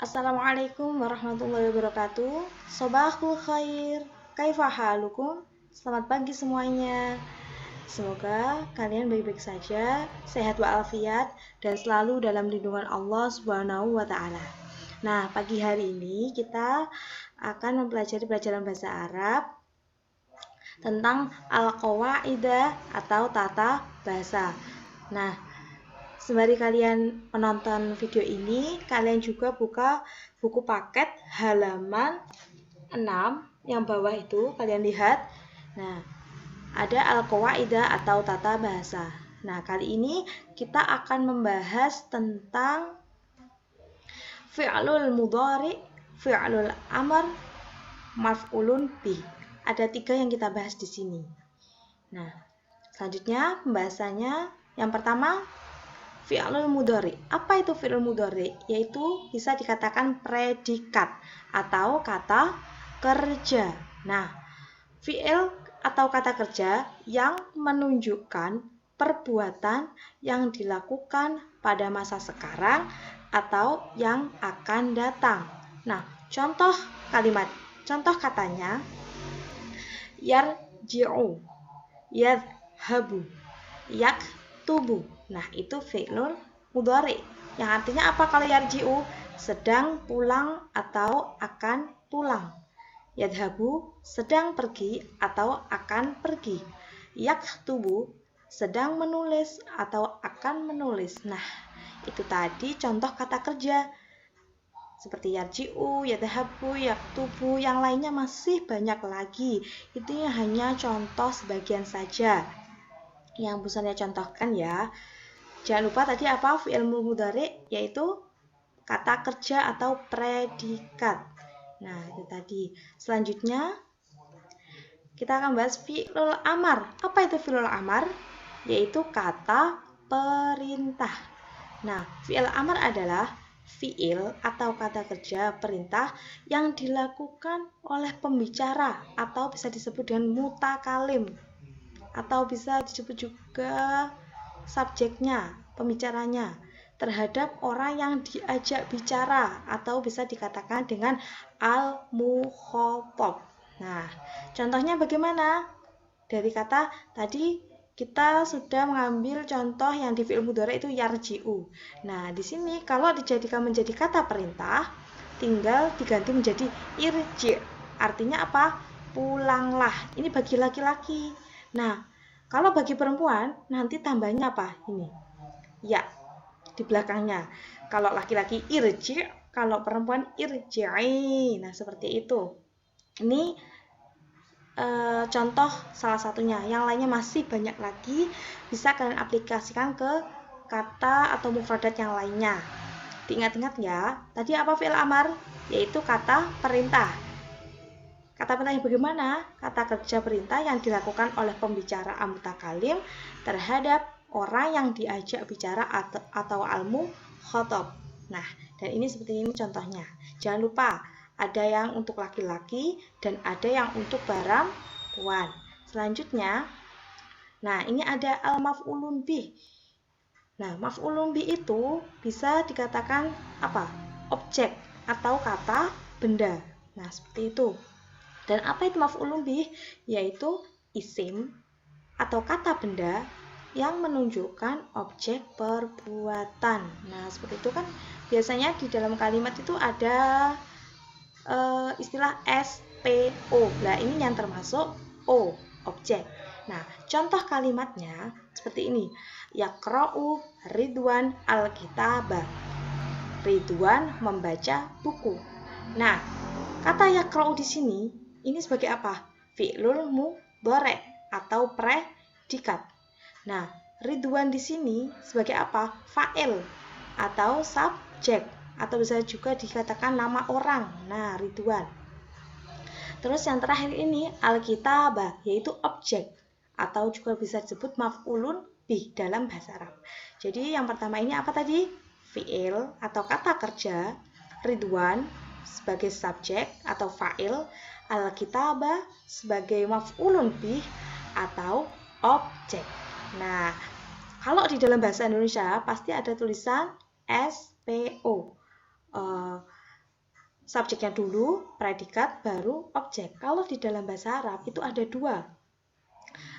Assalamualaikum warahmatullahi wabarakatuh. Sobahul khair. Kaifa halukum? Selamat pagi semuanya. Semoga kalian baik-baik saja, sehat walafiat, dan selalu dalam lindungan Allah Subhanahu wa taala. Nah, pagi hari ini kita akan mempelajari pelajaran bahasa Arab tentang al-qawaidah atau tata bahasa. Nah, sembari kalian menonton video ini, kalian juga buka buku paket halaman 6 yang bawah itu, kalian lihat. Nah, ada al-qawaidah atau tata bahasa. Nah, kali ini kita akan membahas tentang fi'lul mudhari, fi'lul amr, maf'ulun bih. Ada 3 yang kita bahas di sini. Nah, selanjutnya pembahasannya yang pertama fi'lul mudhari. Apa itu fi'lul mudhari? Yaitu bisa dikatakan predikat atau kata kerja. Nah, fi'il atau kata kerja yang menunjukkan perbuatan yang dilakukan pada masa sekarang atau yang akan datang. Nah, contoh kalimat, contoh katanya yarji'u, yadhhabu, yaktubu. Nah, itu fi'lul mudhari. Yang artinya apa kalau yarji'u? Sedang pulang atau akan pulang. Yadhabu, sedang pergi atau akan pergi. Yaktubu, sedang menulis atau akan menulis. Nah, itu tadi contoh kata kerja. Seperti yarji'u, yadhabu, yaktubu, yang lainnya masih banyak lagi. Itu hanya contoh sebagian saja yang busanya contohkan ya. Jangan lupa tadi apa? Fi'il mudhari, yaitu kata kerja atau predikat. Nah, itu tadi. Selanjutnya kita akan bahas fi'lul amar. Apa itu fi'lul amar? Yaitu kata perintah. Nah, fi'il amar adalah fi'il atau kata kerja perintah yang dilakukan oleh pembicara atau bisa disebut dengan mutakalim atau bisa disebut juga subjeknya, pembicaranya, terhadap orang yang diajak bicara atau bisa dikatakan dengan al-mukhathab. Nah, contohnya bagaimana? Dari kata tadi kita sudah mengambil contoh yang di fi'il mudhari itu yarji'u. Nah, di sini kalau dijadikan menjadi kata perintah, tinggal diganti menjadi irji'. Artinya apa? Pulanglah. Ini bagi laki-laki. Nah, kalau bagi perempuan nanti tambahnya apa? Ini. Ya, di belakangnya. Kalau laki-laki irji', kalau perempuan irji'i. Nah, seperti itu. Ini contoh salah satunya. Yang lainnya masih banyak lagi, bisa kalian aplikasikan ke kata atau mufradat yang lainnya. Diingat-ingat ya, tadi apa fi'il amar? Yaitu kata perintah. Kata perintah yang bagaimana? Kata kerja perintah yang dilakukan oleh pembicara mutakalim terhadap orang yang diajak bicara atau al-mukhathab. Nah, dan ini seperti ini contohnya. Jangan lupa, ada yang untuk laki-laki dan ada yang untuk perempuan. Selanjutnya, nah ini ada al-maf'ulun bih. Nah, maf'ulun bih itu bisa dikatakan apa? Objek atau kata benda. Nah, seperti itu. Dan apa itu maf'ulun bih? Yaitu isim atau kata benda yang menunjukkan objek perbuatan. Nah, seperti itu kan biasanya di dalam kalimat itu ada istilah SPO. Nah, ini yang termasuk O, objek. Nah, contoh kalimatnya seperti ini. Yaqra'u Ridwan al-kitabah. Ridwan membaca buku. Nah, kata yaqra'u di sini ini sebagai apa? Fi'lul mudhari atau predikat. Nah, Ridwan di sini sebagai apa? Fa'il atau subjek atau bisa juga dikatakan nama orang. Nah, Ridwan. Terus yang terakhir ini al-kitabah, yaitu objek atau juga bisa disebut maf'ulun bih dalam bahasa Arab. Jadi yang pertama ini apa tadi? Fi'il atau kata kerja, Ridwan sebagai subjek atau fa'il, al-kitabah sebagai maf'ulun bih atau objek. Nah, kalau di dalam bahasa Indonesia pasti ada tulisan SPO. subjeknya dulu, predikat, baru objek. Kalau di dalam bahasa Arab itu ada dua.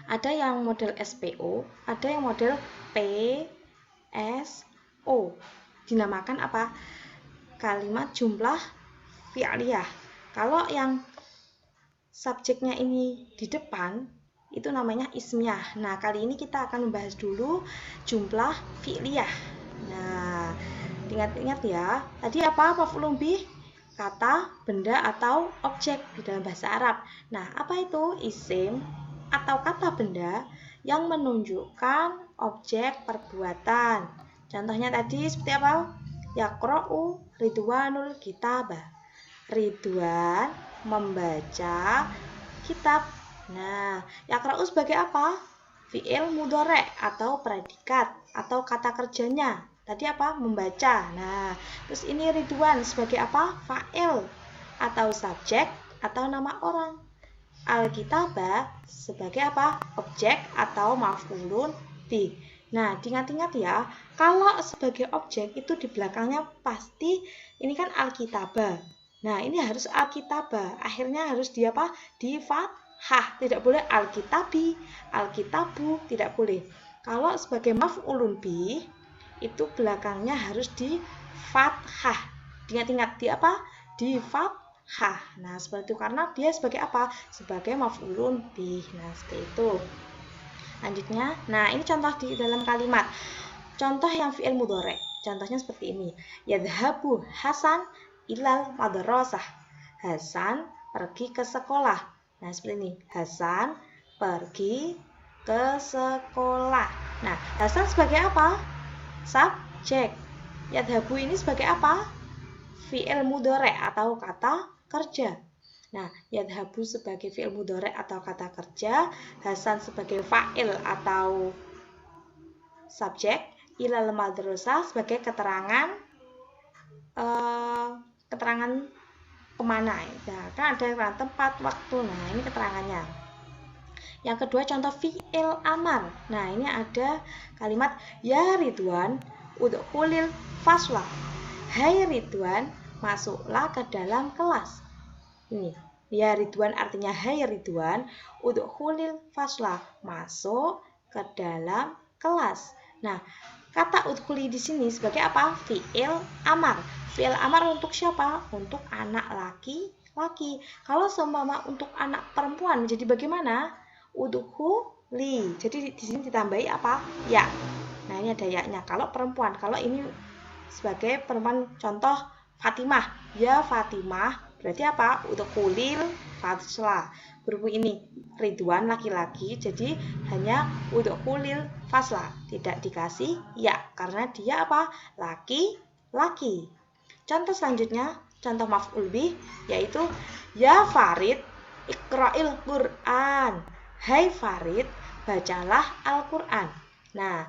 Ada yang model SPO, ada yang model PSO. Dinamakan apa? Kalimat jumlah fi'liyah. Kalau yang subjeknya ini di depan, itu namanya ismiyah. Nah, kali ini kita akan membahas dulu jumlah fi'liyah. Nah, ingat-ingat ya. Tadi apa? Maf'ulun bih? Kata, benda, atau objek di dalam bahasa Arab. Nah, apa itu? Isim atau kata benda yang menunjukkan objek perbuatan. Contohnya tadi seperti apa? Yaqra'u Ridwanul kitabah. Ridwan membaca kitab. Nah, yaqra'u sebagai apa? Fi'il mudhari' atau predikat atau kata kerjanya. Tadi apa? Membaca. Nah, terus ini Ridwan sebagai apa? Fa'il atau subjek atau nama orang. Al-kitabah sebagai apa? Objek atau maf'ulun bih. Nah, diingat-ingat ya, kalau sebagai objek itu di belakangnya pasti ini kan al-kitabah. Nah, ini harus al-kitabah. Akhirnya harus di apa? Di fathah. Tidak boleh al-kitabi, al-kitabu, tidak boleh. Kalau sebagai maf'ulun bih itu belakangnya harus di fathah. Ingat-ingat di apa? Di fathah. Nah, seperti itu karena dia sebagai apa? Sebagai maf'ulun bih. Nah, seperti itu. Lanjutnya, nah ini contoh di dalam kalimat. Contoh yang fi'il mudhari'. Contohnya seperti ini. Yadhabu Hasan ilal madrasah. Hasan pergi ke sekolah. Nah, seperti ini. Hasan pergi ke sekolah. Nah, Hasan sebagai apa? Subjek. Yadhabu ini sebagai apa? Fi'il mudhari' atau kata kerja. Nah, yadhabu sebagai fi'il mudhari' atau kata kerja, Hasan sebagai fa'il atau subjek, ilal madrasah sebagai keterangan kemana. Nah, kan ada tempat, waktu. Nah, ini keterangannya. Yang kedua contoh fi'il amar. Nah, ini ada kalimat ya Ridwan udkhulil fasla. Hai Ridwan, masuklah ke dalam kelas. Ini ya Ridwan artinya hai Ridwan, udkhulil fasla, masuk ke dalam kelas. Nah, kata udkhuli di sini sebagai apa? Fi'il amar. Fi'il amar untuk siapa? Untuk anak laki-laki. Kalau seumpama untuk anak perempuan menjadi bagaimana? Udkhuli. Jadi di sini ditambahi apa? Ya. Nah, ini ada ya-nya. Kalau perempuan, kalau ini sebagai perempuan, contoh Fatimah. Ya Fatimah, berarti apa? Udkhulil fasla. Berhubung ini Ridwan laki-laki, jadi hanya udkhulil fasla. Tidak dikasih ya, karena dia apa? Laki-laki. Contoh selanjutnya, contoh maf'ul bih, yaitu ya Farid iqra'il Qur'an. Hai Farid, bacalah Al-Qur'an. Nah,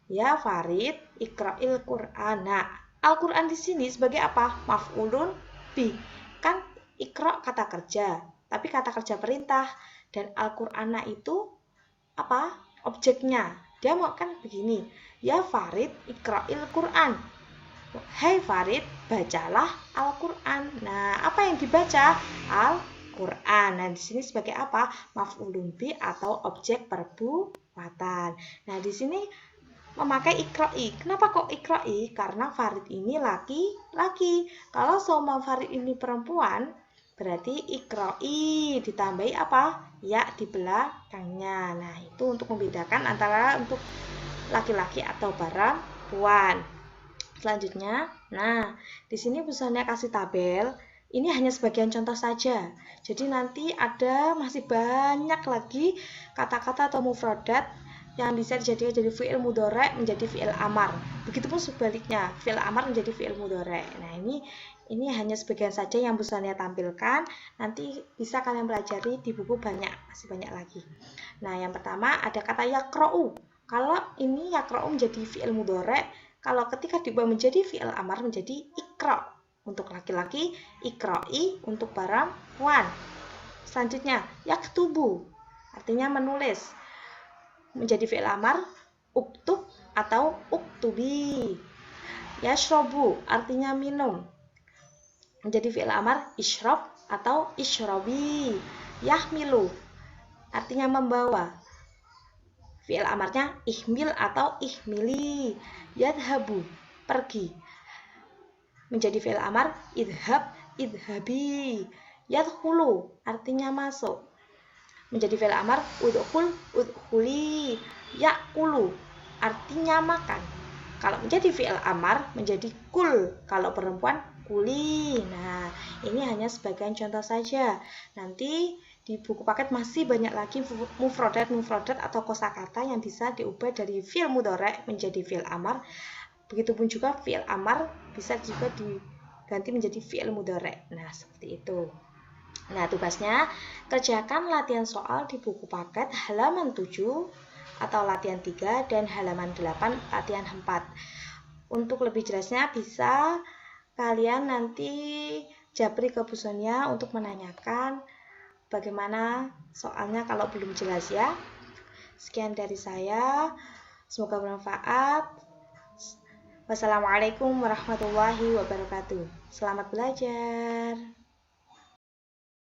ya Farid iqra'il Qur'an. Nah, Al-Qur'an di sini sebagai apa? Maf'ulun bih. Kan iqra' kata kerja, tapi kata kerja perintah, dan Al-Qur'ana itu apa? Objeknya. Dia mau kan begini. Ya Farid iqra'il Qur'an. Hai Farid, bacalah Al-Qur'an. Nah, apa yang dibaca? Al-Qur'an. Nah, di sini sebagai apa? Maf'ulun bih atau objek perbuatan. Nah, di sini memakai ikra'i. Kenapa kok ikra'i? Karena Farid ini laki-laki. Kalau seumpama Farid ini perempuan, berarti ikra'i ditambahi apa? Ya di belakangnya. Nah, itu untuk membedakan antara untuk laki-laki atau perempuan. Selanjutnya, nah, di sini busanya kasih tabel. Ini hanya sebagian contoh saja. Jadi nanti ada masih banyak lagi kata-kata atau mufradat yang bisa dijadikan jadi fi'il mudhari' menjadi fi'il amar. Begitupun sebaliknya, fi'il amar menjadi fi'il mudhari'. Nah, ini hanya sebagian saja yang busanya tampilkan. Nanti bisa kalian pelajari di buku banyak, masih banyak lagi. Nah, yang pertama ada kata yaqra'u. Kalau ini yaqra'u menjadi fi'il mudhari', kalau ketika diubah menjadi fi'il amar menjadi iqra'. Untuk laki-laki, iqra'i untuk perempuan. Selanjutnya, yaktubu artinya menulis. Menjadi fi'il amar, uktub atau uktubi. Yashrobu artinya minum. menjadi fi'il amar isyrab atau isyrabi. Yahmilu artinya membawa, fi'il amarnya ihmil atau ihmili. Yadhabu pergi, menjadi fi'il amar idhab idhabi. Yadkhulu artinya masuk, menjadi fi'il amar udkhul udkhuli. Yakulu artinya makan, kalau menjadi fi'il amar menjadi kul, kalau perempuan kuli. Nah, ini hanya sebagian contoh saja. Nanti di buku paket masih banyak lagi mufrodat atau kosakata yang bisa diubah dari fi'il mudhari' menjadi fi'il amar. Begitupun juga fi'il amar bisa juga diganti menjadi fi'il mudhari'. Nah, seperti itu. Nah, tugasnya kerjakan latihan soal di buku paket halaman 7 atau latihan 3 dan halaman 8 latihan 4. Untuk lebih jelasnya bisa kalian nanti japri ke Bu Sonia untuk menanyakan bagaimana soalnya kalau belum jelas ya. Sekian dari saya, semoga bermanfaat. Wassalamualaikum warahmatullahi wabarakatuh. Selamat belajar.